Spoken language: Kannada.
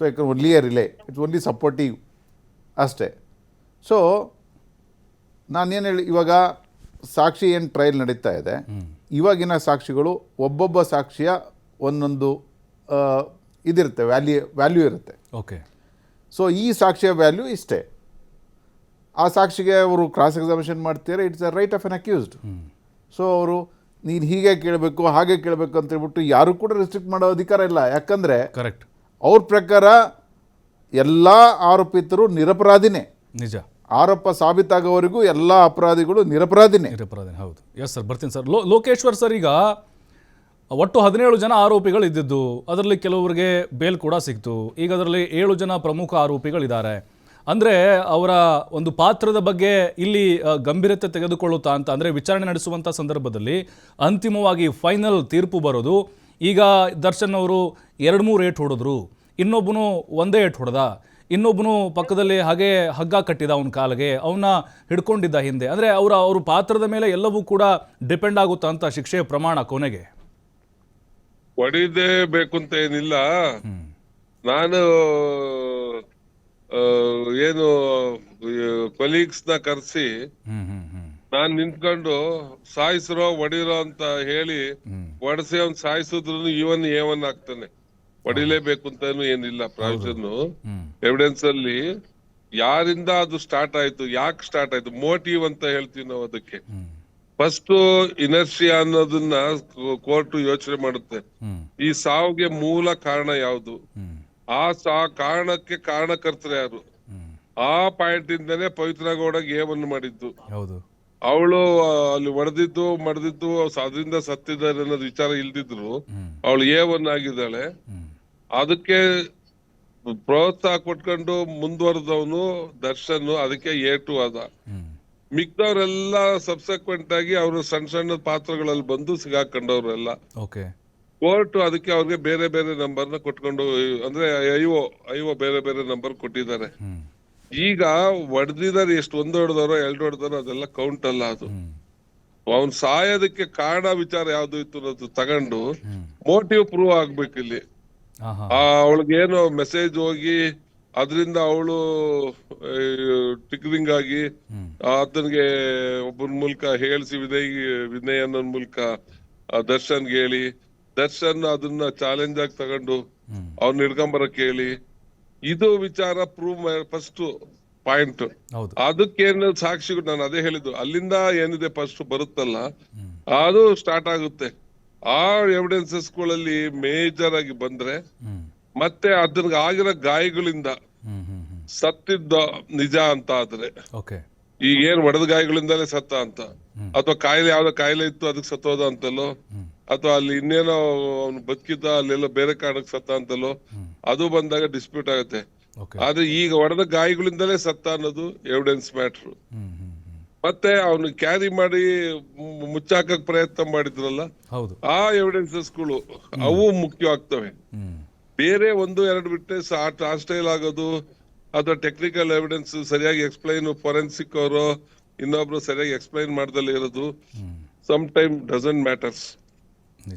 ಸೊ ಯಾಕಂದ್ರೆ only A relay, it's only supportive ಅಷ್ಟೇ. ಸೊ ನಾನೇನು ಹೇಳಿ, ಇವಾಗ ಸಾಕ್ಷಿ ಏನು ಟ್ರಯಲ್ ನಡೀತಾ ಇದೆ, ಇವಾಗಿನ ಸಾಕ್ಷಿಗಳು ಒಬ್ಬೊಬ್ಬ ಸಾಕ್ಷಿಯ ಒಂದೊಂದು ಇದಿರುತ್ತೆ, ವ್ಯಾಲ್ಯೂ ಇರುತ್ತೆ. ಓಕೆ. ಸೊ ಈ ಸಾಕ್ಷಿಯ ವ್ಯಾಲ್ಯೂ ಇಷ್ಟೇ. ಆ ಸಾಕ್ಷಿಗೆ ಅವರು ಕ್ರಾಸ್ ಎಕ್ಸಾಮಿನೇಷನ್ ಮಾಡ್ತಾರೆ, it's a right of N accused. So ಅವರು ನೀನು ಹೀಗೆ ಕೇಳಬೇಕು ಹಾಗೆ ಕೇಳಬೇಕು ಅಂತ ಹೇಳ್ಬಿಟ್ಟು ಯಾರು ಕೂಡ ರೆಸ್ಟ್ರಿಕ್ಟ್ ಮಾಡೋ ಅಧಿಕಾರ ಇಲ್ಲ. ಯಾಕಂದರೆ ಕರೆಕ್ಟ್, ಅವ್ರ ಪ್ರಕಾರ ಎಲ್ಲ ಆರೋಪಿತರು ನಿರಪರಾಧಿನೇ. ನಿಜ. ಆರೋಪ ಸಾಬೀತಾಗೋವರೆಗೂ ಎಲ್ಲ ಅಪರಾಧಿಗಳು ನಿರಪರಾಧಿನೇ. ಹೌದು. ಎಸ್ ಸರ್, ಬರ್ತೀನಿ ಸರ್. ಲೋಕೇಶ್ವರ್ ಸರ್, ಈಗ ಒಟ್ಟು 17 ಜನ ಆರೋಪಿಗಳು ಇದ್ದಿದ್ದು, ಅದರಲ್ಲಿ ಕೆಲವರಿಗೆ ಬೇಲ್ ಕೂಡ ಸಿಕ್ತು. ಈಗ ಅದರಲ್ಲಿ 7 ಜನ ಪ್ರಮುಖ ಆರೋಪಿಗಳಿದ್ದಾರೆ. ಅಂದರೆ ಅವರ ಒಂದು ಪಾತ್ರದ ಬಗ್ಗೆ ಇಲ್ಲಿ ಗಂಭೀರತೆ ತೆಗೆದುಕೊಳ್ಳುತ್ತಾ ಅಂತ, ಅಂದರೆ ವಿಚಾರಣೆ ನಡೆಸುವಂಥ ಸಂದರ್ಭದಲ್ಲಿ ಅಂತಿಮವಾಗಿ ಫೈನಲ್ ತೀರ್ಪು ಬರೋದು. ಈಗ ದರ್ಶನ್ ಅವರು 2-3 ಏಟ್ ಹೊಡೆದ್ರು, ಇನ್ನೊಬ್ಬನು 1 ಏಟ್ ಹೊಡೆದ, ಇನ್ನೊಬ್ಬನು ಪಕ್ಕದಲ್ಲಿ ಹಾಗೆ ಹಗ್ಗ ಕಟ್ಟಿದ ಅವನ ಕಾಲಿಗೆ, ಅವನ್ನ ಹಿಡ್ಕೊಂಡಿದ್ದ ಹಿಂದೆ. ಅಂದರೆ ಅವ್ರ ಪಾತ್ರದ ಮೇಲೆ ಎಲ್ಲವೂ ಕೂಡ ಡಿಪೆಂಡ್ ಆಗುತ್ತಾ ಅಂತ ಶಿಕ್ಷೆಯ ಪ್ರಮಾಣ ಕೊನೆಗೆ? ಹೊಡಿದೇ ಬೇಕು ಅಂತ ಏನಿಲ್ಲ. ನಾನು ಏನು ಕೊಲೀಗ್ಸ್ ನ ಕರೆಸಿ ನಾನ್ ನಿಂತ್ಕೊಂಡು ಸಾಯಿಸ್ರೋ ಹೊಡಿರೋ ಅಂತ ಹೇಳಿ ಹೊಡೆಸಿ ಅವ್ನ್ ಸಾಯಿಸಿದ್ರು ಇವನ್ ಏವನ್ ಆಗ್ತಾನೆ. ಹೊಡಿಲೇಬೇಕು ಅಂತಾನು ಏನಿಲ್ಲ. ಪ್ರಾವಿಷನ್ ಎವಿಡೆನ್ಸ್ ಅಲ್ಲಿ ಯಾರಿಂದ ಅದು ಸ್ಟಾರ್ಟ್ ಆಯ್ತು, ಯಾಕೆ ಸ್ಟಾರ್ಟ್ ಆಯ್ತು, ಮೋಟಿವ್ ಅಂತ ಹೇಳ್ತೀವಿ ನಾವು. ಅದಕ್ಕೆ ಫಸ್ಟ್ ಇನರ್ಷಿಯಾ ಅನ್ನೋದನ್ನ ಕೋರ್ಟ್ ಯೋಚನೆ ಮಾಡುತ್ತೆ. ಈ ಸಾವಿಗೆ ಮೂಲ ಕಾರಣ ಯಾವುದು, ಆ ಕಾರಣಕ್ಕೆ ಕಾರಣಕರ್ತರು ಯಾರು, ಆ ಪಾಯಿಂಟ್ ಇಂದಾನೆ ಪವಿತ್ರ ಗೌಡಗೆ ಏವನ್ನು ಮಾಡಿದ್ದು. ಅವಳು ಅಲ್ಲಿ ಹೊಡೆದಿದ್ದು ಮಡ್ದಿದ್ದು ಅದರಿಂದ ಸತ್ತಿದ್ದಾರೆ ಅನ್ನೋದು ವಿಚಾರ ಇಲ್ದಿದ್ರು ಅವಳು ಏವನ್ನು ಆಗಿದ್ದಾಳೆ. ಅದಕ್ಕೆ ಪ್ರೋತ್ಸಾಹ ಕೊಟ್ಕೊಂಡು ಮುಂದುವರೆದವನು ದರ್ಶನ್, ಅದಕ್ಕೆ ಏಟು ಆದ. ಮಿಕ್ದವ್ರೆಲ್ಲ ಸಬ್ಸೆಕ್ವೆಂಟ್ ಆಗಿ ಅವರು ಸಣ್ಣ ಸಣ್ಣ ಪಾತ್ರಗಳಲ್ಲಿ ಬಂದು ಸಿಗಾಕೊಂಡವ್ರೆಲ್ಲ. ಕೋರ್ಟ್ ಅದಕ್ಕೆ ಅವ್ರಿಗೆ ಬೇರೆ ಬೇರೆ ನಂಬರ್ನ ಕೊಟ್ಕೊಂಡು, ಅಂದ್ರೆ ಐವೋ ಬೇರೆ ಬೇರೆ ನಂಬರ್ ಕೊಟ್ಟಿದ್ದಾರೆ. ಈಗ ಹೊಡೆದಿದ್ದಾರೆ, ಎಷ್ಟು 1 ಹೊಡೆದವ್ರೋ 2 ಹೊಡೆದವ್ರೋ ಅದೆಲ್ಲ ಕೌಂಟ್ ಅಲ್ಲ. ಅದು ಅವ್ನ್ ಸಾಯೋದಕ್ಕೆ ಕಾರಣ ವಿಚಾರ ಯಾವ್ದು ಇತ್ತು ಅನ್ನೋದು ತಗೊಂಡು ಮೋಟಿವ್ ಪ್ರೂವ್ ಆಗ್ಬೇಕು ಇಲ್ಲಿ. ಅವಳಿಗೇನೋ ಮೆಸೇಜ್ ಹೋಗಿ ಅದರಿಂದ ಅವಳು ಟಿಕ್ರಿಂಗ್ ಆಗಿ ಆತನಿಗೆ ಒಬ್ಬನ ಮೂಲಕ ಹೇಳಿಸಿ, ವಿನಯ್ ಅನ್ನೋ ಮೂಲಕ ದರ್ಶನ್ಗೆ ಹೇಳಿ, ದರ್ಶನ್ ಅದನ್ನ ಚಾಲೆಂಜ್ ಆಗಿ ತಗೊಂಡು ಅವ್ನ ಹಿಡ್ಕೊಂಬರಕ್ ಹೇಳಿ, ಇದು ವಿಚಾರ ಪ್ರೂವ್ ಫಸ್ಟ್ ಪಾಯಿಂಟ್. ಅದಕ್ಕೇನು ಸಾಕ್ಷಿಗಳು, ನಾನು ಅದೇ ಹೇಳಿದ್ದು, ಅಲ್ಲಿಂದ ಏನಿದೆ ಫಸ್ಟ್ ಬರುತ್ತಲ್ಲ ಅದು ಸ್ಟಾರ್ಟ್ ಆಗುತ್ತೆ. ಆ ಎವಿಡೆನ್ಸಸ್ ಗಳಲ್ಲಿ ಮೇಜರ್ ಆಗಿ ಬಂದ್ರೆ, ಮತ್ತೆ ಅದನ್ನ ಆಗಿರೋ ಗಾಯಗಳಿಂದ ಸತ್ತಿದ್ದ ನಿಜ ಅಂತ ಆದ್ರೆ, ಈಗ ಏನ್ ಒಡೆದ ಗಾಯಗಳಿಂದಲೇ ಸತ್ತ ಅಂತ, ಅಥವಾ ಕಾಯಿಲೆ ಯಾವ್ದೋ ಕಾಯಿಲೆ ಇತ್ತು ಅದಕ್ಕೆ ಸತ್ತೋದ ಅಂತಲೋ, ಅಥವಾ ಅಲ್ಲಿ ಇನ್ನೇನೋ ಅವ್ನು ಬದುಕಿದ್ದ ಅಲ್ಲೆಲ್ಲ ಬೇರೆ ಕಾರಣಕ್ಕೆ ಸತ್ತ ಅಂತಲೋ, ಅದು ಬಂದಾಗ ಡಿಸ್ಪ್ಯೂಟ್ ಆಗುತ್ತೆ. ಆದ್ರೆ ಈಗ ಹೊಡೆದ ಗಾಯಗಳಿಂದಲೇ ಸತ್ತ ಅನ್ನೋದು ಎವಿಡೆನ್ಸ್ ಮ್ಯಾಟ್ರು. ಮತ್ತೆ ಅವನು ಕ್ಯಾರಿ ಮಾಡಿ ಮುಚ್ಚಾಕಕ್ ಪ್ರಯತ್ನ ಮಾಡಿದ್ರಲ್ಲ, ಆ ಎವಿಡೆನ್ಸಸ್ಗಳು ಅವು ಮುಖ್ಯವಾಗ್ತವೆ. ಬೇರೆ 1-2 ಬಿಟ್ಟರೆ ಟ್ರಾನ್ಸ್ಟೈಲ್ ಆಗೋದು ಅಥವಾ ಟೆಕ್ನಿಕಲ್ ಎವಿಡೆನ್ಸ್ ಸರಿಯಾಗಿ ಎಕ್ಸ್ಪ್ಲೈನ್, ಫೊರೆನ್ಸಿಕ್ ಅವರು ಇನ್ನೊಬ್ರು ಸರಿಯಾಗಿ ಎಕ್ಸ್ಪ್ಲೈನ್ ಮಾಡ್ದಲ್ಲೇ ಇರೋದು ಸಮ್ ಟೈಮ್ ಡಸಂಟ್ ಮ್ಯಾಟರ್ಸ್.